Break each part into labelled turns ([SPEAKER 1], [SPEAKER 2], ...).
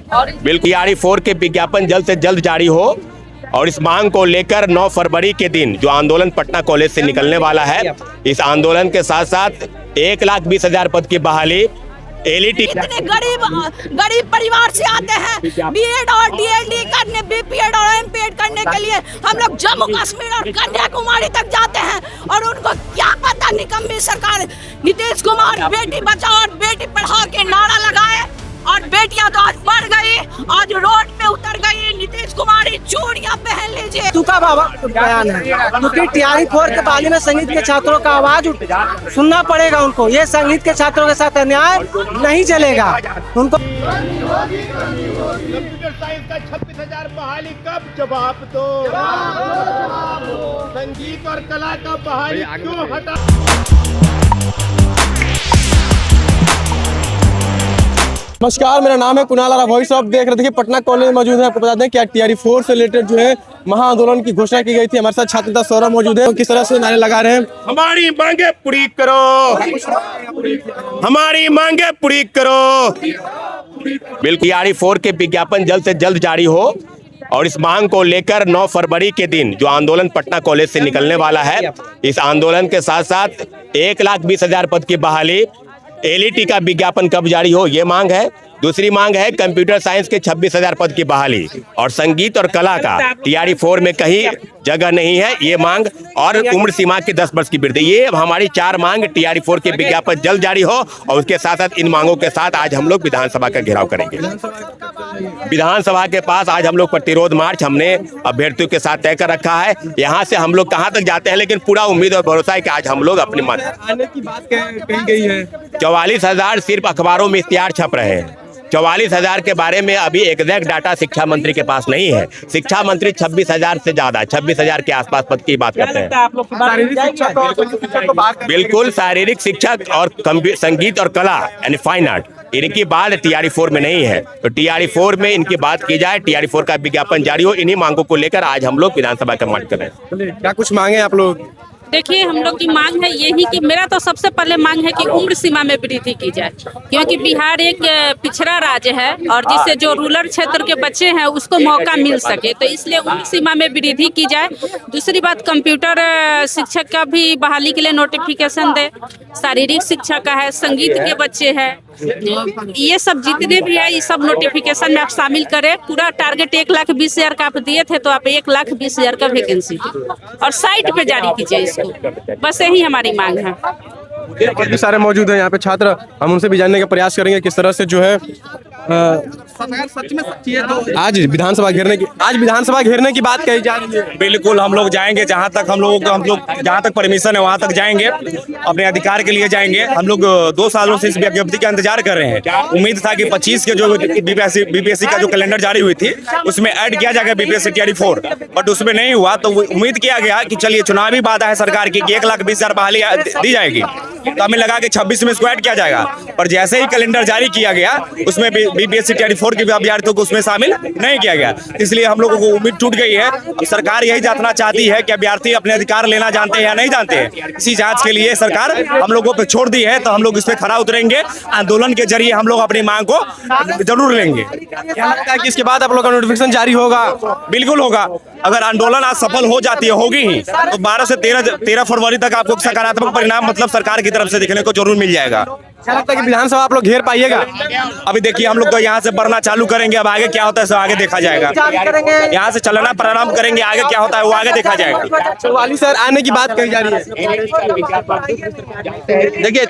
[SPEAKER 1] बिल्कुल TRE-4 के विज्ञापन जल्द से जल्द जारी हो और इस मांग को लेकर 9 फरवरी के दिन जो आंदोलन पटना कॉलेज से निकलने वाला है, इस आंदोलन के साथ साथ 1,20,000 पद की बहाली
[SPEAKER 2] इतने गरीब परिवार से आते हैं बीएड और डीएलडी करने, बीपीएड और एमपीएड करने के लिए हम लोग जम्मू कश्मीर और कन्याकुमारी तक जाते हैं और उनको क्या पता निकम्मी सरकार नीतीश कुमार बेटी बचाओ और बेटी पढ़ाओ के नारा लगाए और बेटियां तो आज बढ़ गई, आज रोड पे उतर गई। नीतीश कुमार चूड़ियां पहन लीजिए।
[SPEAKER 3] तुका बाबा बयान है क्योंकि TRE-4 के बहाली में संगीत के छात्रों का आवाज सुनना पड़ेगा उनको। ये संगीत के छात्रों के साथ अन्याय नहीं चलेगा। उनको
[SPEAKER 4] कंप्यूटर साइंस का 26,000 बहाली कब जवाब दो, संगीत और कला का बहाली क्यों हटा।
[SPEAKER 5] नमस्कार, मेरा नाम है कुणाल और वॉइस ऑफ देख रहे थे। पटना कॉलेज में मौजूद है। आपको बता दें कि TRE-4 से रिलेटेड जो है महाआंदोलन की घोषणा की गई थी। हमारे साथ छात्र नेता सौरभ मौजूद है। किस तरह से नारे लगा रहे हैं?
[SPEAKER 1] हमारी मांगे पूरी करो, हमारी मांगे पूरी करो। बिल्कुल TRE-4 के विज्ञापन जल्द से जल्द जारी हो और इस मांग को लेकर 9 फरवरी के दिन जो आंदोलन पटना कॉलेज से निकलने वाला है, इस आंदोलन के साथ साथ 1,20,000 पद की बहाली LET का विज्ञापन कब जारी हो, ये मांग है। दूसरी मांग है कंप्यूटर साइंस के 26,000 पद की बहाली और संगीत और कला का TRE-4 में कहीं जगह नहीं है, ये मांग। और उम्र सीमा के 10 वर्ष की वृद्धि, ये हमारी 4 मांग TRE-4 के विज्ञापन जल्द जारी हो और उसके साथ साथ इन मांगों के साथ आज हम लोग विधानसभा का घेराव करेंगे। विधानसभा के पास आज हम लोग प्रतिरोध मार्च हमने अभ्यर्थियों के साथ तय कर रखा है। यहाँ से हम लोग कहाँ तक जाते हैं, लेकिन पूरा उम्मीद और भरोसा है कि आज हम लोग अपनी मत
[SPEAKER 5] आने की बात कही गई है।
[SPEAKER 1] 44,000 सिर्फ अखबारों में इश्तिहार छप रहे हैं। 44,000 के बारे में अभी एग्जैक्ट डाटा शिक्षा मंत्री के पास नहीं है। शिक्षा मंत्री 26,000 से ज्यादा, 26,000 के आसपास पद की बात करते हैं। बिल्कुल, शारीरिक शिक्षक और संगीत और कला यानी फाइन आर्ट, इनकी बात TRE-4 में नहीं है। तो TRE-4 में इनकी बात की जाए, TRE-4 का विज्ञापन जारी हो। इन्हीं मांगों को लेकर आज हम लोग विधानसभा का मार्च कर रहे हैं।
[SPEAKER 5] क्या कुछ मांगे आप लोग?
[SPEAKER 6] देखिए, हम लोग की मांग है यही कि मेरा तो सबसे पहले मांग है कि उम्र सीमा में वृद्धि की जाए, क्योंकि बिहार एक पिछड़ा राज्य है और जिससे जो रूरल क्षेत्र के बच्चे हैं उसको मौका मिल सके, तो इसलिए उम्र सीमा में वृद्धि की जाए। दूसरी बात, कंप्यूटर शिक्षक का भी बहाली के लिए नोटिफिकेशन दे। शारीरिक शिक्षा का है, संगीत के बच्चे हैं, ये सब जितने भी है ये सब नोटिफिकेशन में आप शामिल करें। पूरा टारगेट 1,20,000 का आप दिए थे, तो आप 1,20,000 का वैकेंसी और साइट पे जारी कीजिए इसको। बस यही हमारी मांग है।
[SPEAKER 5] काफी सारे मौजूद हैं यहाँ पे छात्र, हम उनसे भी जानने का प्रयास करेंगे किस तरह से जो है सच में सच्ची है। तो आज विधानसभा घेरने की बात कही जा रही है।
[SPEAKER 7] बिल्कुल, हम लोग जाएंगे जहाँ तक हम लोग जहाँ तक परमिशन है वहाँ तक जाएंगे, अपने अधिकार के लिए जाएंगे। हम लोग 2 सालों से इस विज्ञप्ति का इंतजार कर रहे हैं। उम्मीद था कि 25 के जो बीपीएससी का जो कैलेंडर जारी हुई थी उसमें ऐड किया जाएगा BPSC TRE-4, बट उसमें नहीं हुआ। तो उम्मीद किया गया कि चलिए चुनावी वादा है सरकार की 1,20,000 बहाली दी जाएगी, तो हमें लगा कि 26 में इसको ऐड किया जाएगा। पर जैसे ही कैलेंडर जारी किया गया उसमें BPSC TRE-4 के अभ्यर्थियों को उसमें शामिल नहीं किया गया, इसलिए हम लोगों को उम्मीद टूट गई है। सरकार यही जानना चाहती है कि अभ्यर्थी अपने अधिकार लेना जानते हैं या नहीं जानते हैं। इसी जांच के लिए सरकार हम लोगों पर छोड़ दी है, तो हम लोग इस पे खरा उतरेंगे। आंदोलन के जरिए हम लोग अपनी मांग को जरूर लेंगे।
[SPEAKER 5] क्या लगता है कि इसके बाद आप लोग का नोटिफिकेशन जारी होगा?
[SPEAKER 7] बिल्कुल होगा। अगर आंदोलन आज सफल हो जाती है, होगी ही, तो 12 से 13 फरवरी तक आपको सकारात्मक परिणाम मतलब सरकार की तरफ से देखने को जरूर मिल जाएगा।
[SPEAKER 5] क्या लगता है कि विधानसभा आप लोग घेर पाइएगा?
[SPEAKER 7] अभी देखिए, हम लोग तो यहाँ से बढ़ना चालू करेंगे, अब आगे क्या होता है सब आगे देखा जाएगा। यहाँ से चलना प्रारंभ करेंगे, आगे क्या होता है वो आगे देखा जाएगा।
[SPEAKER 5] 44,000 आने की बात कही जा रही है।
[SPEAKER 8] देखिए,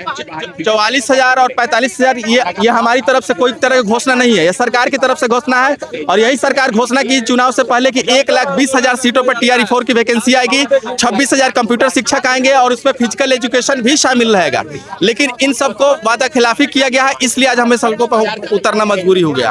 [SPEAKER 8] 44,000 और 45,000 ये हमारी तरफ से कोई तरह की घोषणा नहीं है, ये सरकार की तरफ से घोषणा है। और यही सरकार घोषणा की चुनाव से पहले कि 1,20,000 सीटों पर TRE-4 की वैकेंसी आएगी, 26,000 कंप्यूटर शिक्षक आएंगे और उसमें फिजिकल एजुकेशन भी शामिल रहेगा। लेकिन इन सबको वादा खिलाफी किया गया है, इसलिए आज हमें सड़कों पर उतरना मजबूरी हो गया।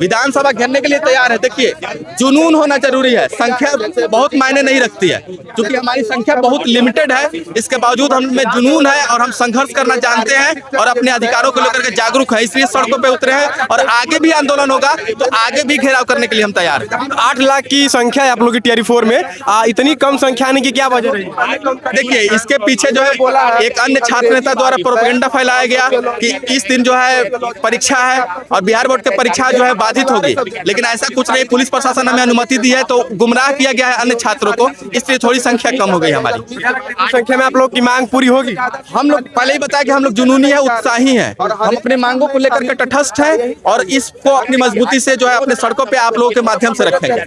[SPEAKER 8] विधानसभा घेरने के लिए तैयार है। देखिए, जुनून होना जरूरी है, संख्या बहुत मायने नहीं रखती है। क्योंकि हमारी संख्या बहुत लिमिटेड है, इसके बावजूद हमें जुनून है और हम संघर्ष करना जानते हैं और अपने अधिकारों को लेकर के जागरूक है, इसलिए सड़कों पे उतरे हैं। और आगे भी आंदोलन होगा तो आगे भी घेराव करने के लिए हम तैयार हैं।
[SPEAKER 5] 8 लाख की संख्या है आप लोग की TRE-4 में, इतनी कम संख्या आने की क्या वजह रही?
[SPEAKER 8] देखिए, इसके पीछे जो है बोला एक अन्य छात्र नेता द्वारा प्रोपेगेंडा फैलाया गया कि इस दिन जो है परीक्षा है और बिहार बोर्ड की परीक्षा जो है बाधित होगी, लेकिन ऐसा कुछ नहीं। पुलिस प्रशासन हमें अनुमति दी है, तो गुमराह किया गया है अन्य छात्रों को, इसलिए थोड़ी संख्या कम हो गई हमारी।
[SPEAKER 5] संख्या में आप लोग की मांग पूरी होगी?
[SPEAKER 8] हम लोग पहले ही बताया कि हम लोग जुनूनी है, उत्साही हैं, हम अपने मांगों को लेकर के तटस्थ हैं और इसको अपनी मजबूती से जो है अपने सड़कों पे आप लोगों के माध्यम से रखेंगे।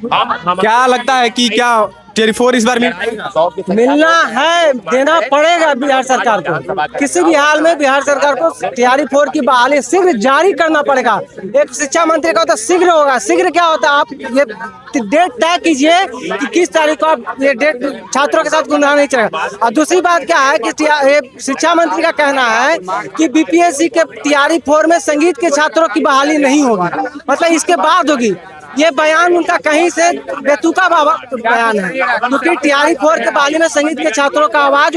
[SPEAKER 5] क्या लगता है कि क्या टियर 4 इस बार
[SPEAKER 3] मिलना है, देना पड़ेगा बिहार सरकार को। किसी भी हाल में बिहार सरकार को टियर 4 की बहाली शीघ्र जारी करना पड़ेगा। एक शिक्षा मंत्री का होता शीघ्र होगा। शीघ्र क्या होता है, आप ये डेट तय कीजिए कि किस तारीख को आप ये डेट छात्रों के साथ गुनाह नहीं चलेगा। और दूसरी बात क्या है कि शिक्षा मंत्री का कहना है कि बीपीएससी के टियर 4 में संगीत के छात्रों की बहाली नहीं होगी, मतलब इसके बाद होगी। ये बयान उनका कहीं से बेतुका बयान है, क्योंकि टियर 4 के बहाली में संगीत के छात्रों का आवाज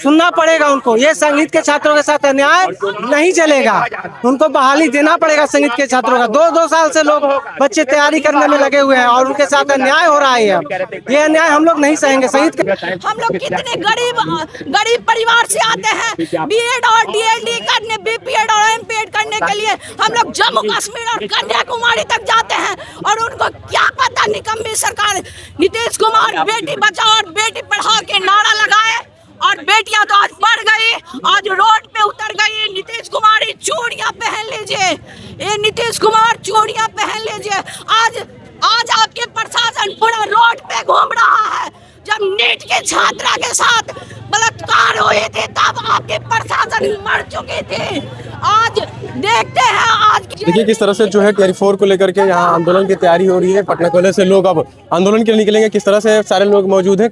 [SPEAKER 3] सुनना पड़ेगा उनको। ये संगीत के छात्रों के साथ अन्याय नहीं चलेगा, उनको बहाली देना पड़ेगा संगीत के छात्रों का। 2 साल से लोग बच्चे तैयारी करने में लगे हुए हैं और उनके साथ अन्याय हो रहा है। ये अन्याय हम लोग नहीं सहेंगे। संगीत के
[SPEAKER 2] हम लोग कितने गरीब परिवार से आते हैं, बीएड और डीएलडी करने, बीपीएड और एमपीएड करने के लिए हम लोग जम्मू कश्मीर और कन्याकुमारी तक जाते हैं, और उनको क्या पता निकम्मी सरकार नीतीश कुमार बेटी बचाओ और बेटी पढ़ाओ के नारा लगाए, और बेटियां तो आज बढ़ गई, आज रोड पे उतर गई। नीतीश कुमार चूड़ियां पहन लीजिए, ये नीतीश कुमार चूड़ियां पहन लीजिए। आज आपके प्रशासन पूरा रोड पे घूम रहा है। जब नीट के छात्रा के साथ बलात्कार हुए थे तब आपके प्रशासन मर चुके थे। आज देखते हैं आज
[SPEAKER 5] देखिए किस तरह से जो है टियर 4 को लेकर के यहाँ आंदोलन की तैयारी हो रही है। पटना कॉलेज से लोग अब आंदोलन के लिए निकलेंगे। किस तरह से सारे लोग मौजूद हैं,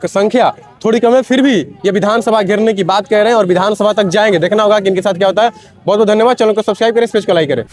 [SPEAKER 5] संख्या थोड़ी कम है, फिर भी ये विधानसभा घेरने की बात कह रहे हैं और विधानसभा तक जाएंगे। देखना होगा कि इनके साथ क्या होता है। बहुत बहुत धन्यवाद। चैनल को सब्सक्राइब करें, इस पेज को लाइक करें।